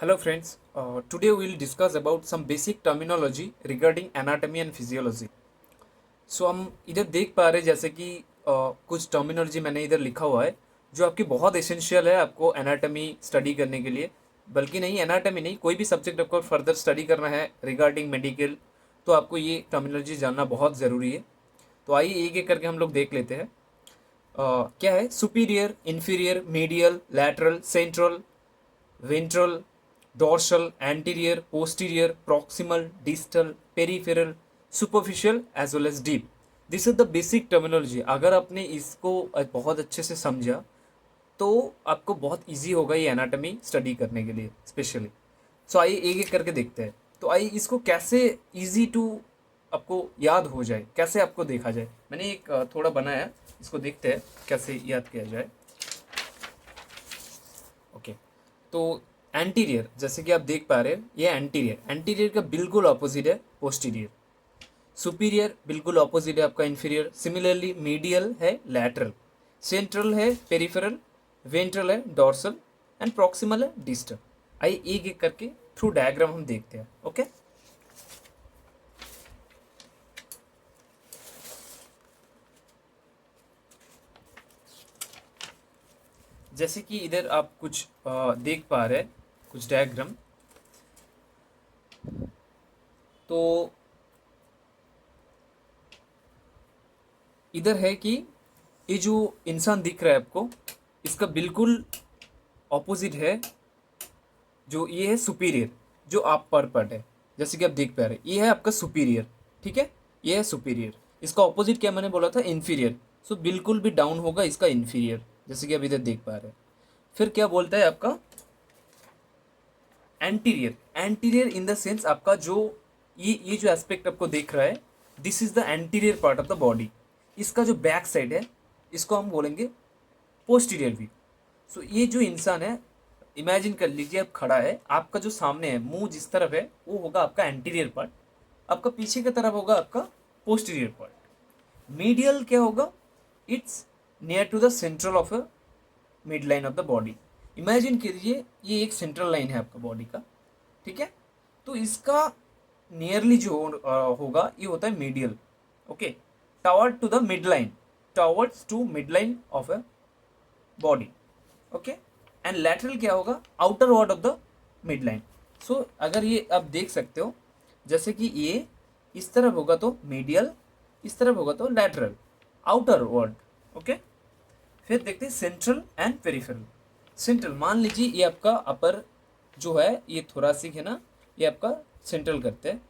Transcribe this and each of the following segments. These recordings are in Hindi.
Hello friends, today we will discuss about some basic terminology regarding anatomy and physiology. सो हम इधर देख पा रहे हैं जैसे कि कुछ टर्मिनोलॉजी मैंने इधर लिखा हुआ है जो आपकी बहुत एसेंशियल है आपको एनाटमी स्टडी करने के लिए। बल्कि नहीं, एनाटमी नहीं, कोई भी सब्जेक्ट आपको फर्दर स्टडी करना है रिगार्डिंग मेडिकल, तो आपको ये टर्मिनोलॉजी जानना बहुत ज़रूरी है। तो आइए एक एक करके हम लोग देख लेते हैं। क्या है? Superior, inferior, medial, lateral, central, ventral, dorsal, anterior, posterior, proximal, distal, peripheral, superficial as well as deep. This is the basic terminology. अगर आपने इसको बहुत अच्छे से समझा तो आपको बहुत इजी होगा ये एनाटॉमी स्टडी करने के लिए स्पेशली। सो आइए एक एक करके देखते हैं। तो आइए इसको कैसे इजी टू आपको याद हो जाए, कैसे आपको देखा जाए। मैंने एक थोड़ा बनाया, इसको देखते हैं कैसे याद किया जाए। ओके, तो एंटीरियर जैसे कि आप देख पा रहे हैं, ये एंटीरियर, एंटीरियर का बिल्कुल ऑपोजिट है पोस्टीरियर। सुपीरियर बिल्कुल ऑपोजिट है आपका इंफीरियर। सिमिलरली मीडियल है लैटरल, सेंट्रल है पेरिफेरल, वेंट्रल है डॉर्सल एंड प्रॉक्सिमल है डिस्टल। आइए एक एक करके थ्रू डायग्राम हम देखते हैं। ओके, जैसे कि इधर आप कुछ देख पा रहे हैं कुछ डायग्राम। तो इधर है कि ये जो इंसान दिख रहा है आपको, इसका बिल्कुल ऑपोजिट है। जो ये है सुपीरियर, जो आप पर पार्ट है, जैसे कि आप देख पा रहे हैं, ये है आपका सुपीरियर। ठीक है, ये है सुपीरियर। इसका ऑपोजिट क्या मैंने बोला था? इन्फीरियर। सो बिल्कुल भी डाउन होगा इसका इन्फीरियर, जैसे कि आप इधर देख पा रहे हैं। फिर क्या बोलता है आपका? Anterior. Anterior in the sense आपका जो ये जो एस्पेक्ट आपको देख रहा है, this is the anterior part of the body. इसका जो बैक साइड है, इसको हम बोलेंगे पोस्टीरियर व्यू। सो ये जो इंसान है, इमेजिन कर लीजिए आप खड़ा है, आपका जो सामने है, मुंह जिस तरफ है वो होगा आपका एंटीरियर पार्ट, आपका पीछे की तरफ होगा आपका पोस्टीरियर पार्ट। मीडियल क्या होगा? It's near to the central of a mid line of the body. Imagine कीजिए ये एक सेंट्रल लाइन है आपका बॉडी का। ठीक है, तो इसका नियरली जो होगा ये होता है medial. Okay, toward to the mid line, towards to mid line of a body. Okay, and lateral क्या होगा? Outward of the mid line. So अगर ये आप देख सकते हो, जैसे कि ये इस तरफ होगा तो मीडियल, इस तरफ होगा तो लैटरल, आउटर वर्ड। ओके, फिर देखते हैं सेंट्रल एंड पेरिफेरल। सेंट्रल मान लीजिए ये आपका अपर जो है, ये थोरासिक है ना, ये आपका सेंट्रल करते हैं।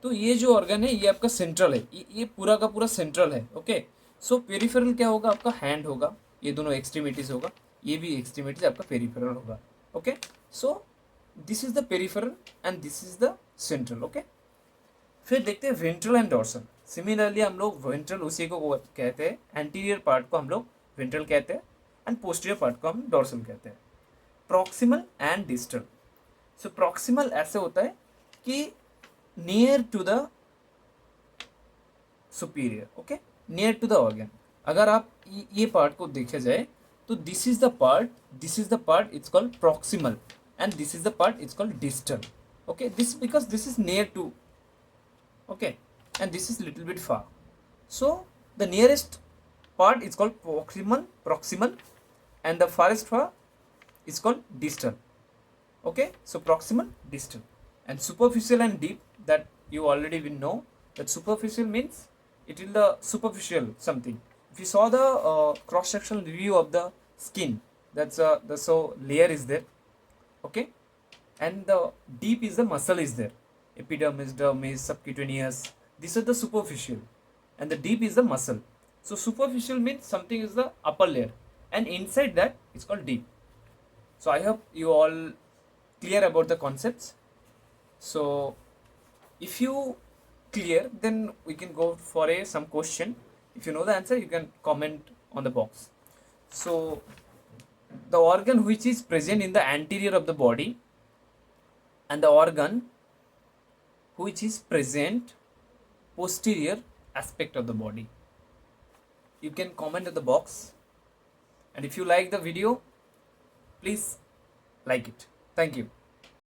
तो ये जो ऑर्गन है ये आपका सेंट्रल है, ये पूरा का पूरा सेंट्रल है। ओके, सो पेरिफेरल क्या होगा? आपका हैंड होगा, ये दोनों एक्सट्रीमिटीज होगा, ये भी एक्सट्रीमिटीज आपका पेरिफेरल होगा। Okay, so this is the peripheral and this is the central. Okay, फिर देखते हैं वेंट्रल एंड डॉर्सल। सिमिलरली हम लोग वेंट्रल उसी को कहते हैं, एंटीरियर पार्ट को हम लोग वेंट्रल कहते हैं एंड पोस्टीरियर पार्ट को हम डॉर्सल कहते हैं। Proximal and distal. So proximal ऐसे होता है कि near to the superior. Okay, near to the organ. अगर आप ये पार्ट को देखा जाए तो this is the part, this is the part it's called proximal and this is the part it's called distal. okay, this because this is near to, okay, and this is little bit far. So the nearest part is called proximal and the farthest far is called distal. Okay, so proximal, distal, and superficial and deep, that you already will know that superficial means it will the superficial something. If you saw the cross sectional view of the skin, that's the so layer is there. Okay, and the deep is the muscle is there, epidermis, dermis, subcutaneous. These are the superficial and the deep is the muscle. So superficial means something is the upper layer and inside that it's called deep. So I hope you all clear about the concepts. So if you clear, then we can go for a some question. If you know the answer, you can comment on the box. So the organ which is present in the anterior of the body and the organ which is present posterior aspect of the body. You can comment in the box, and if you like the video, please like it. Thank you.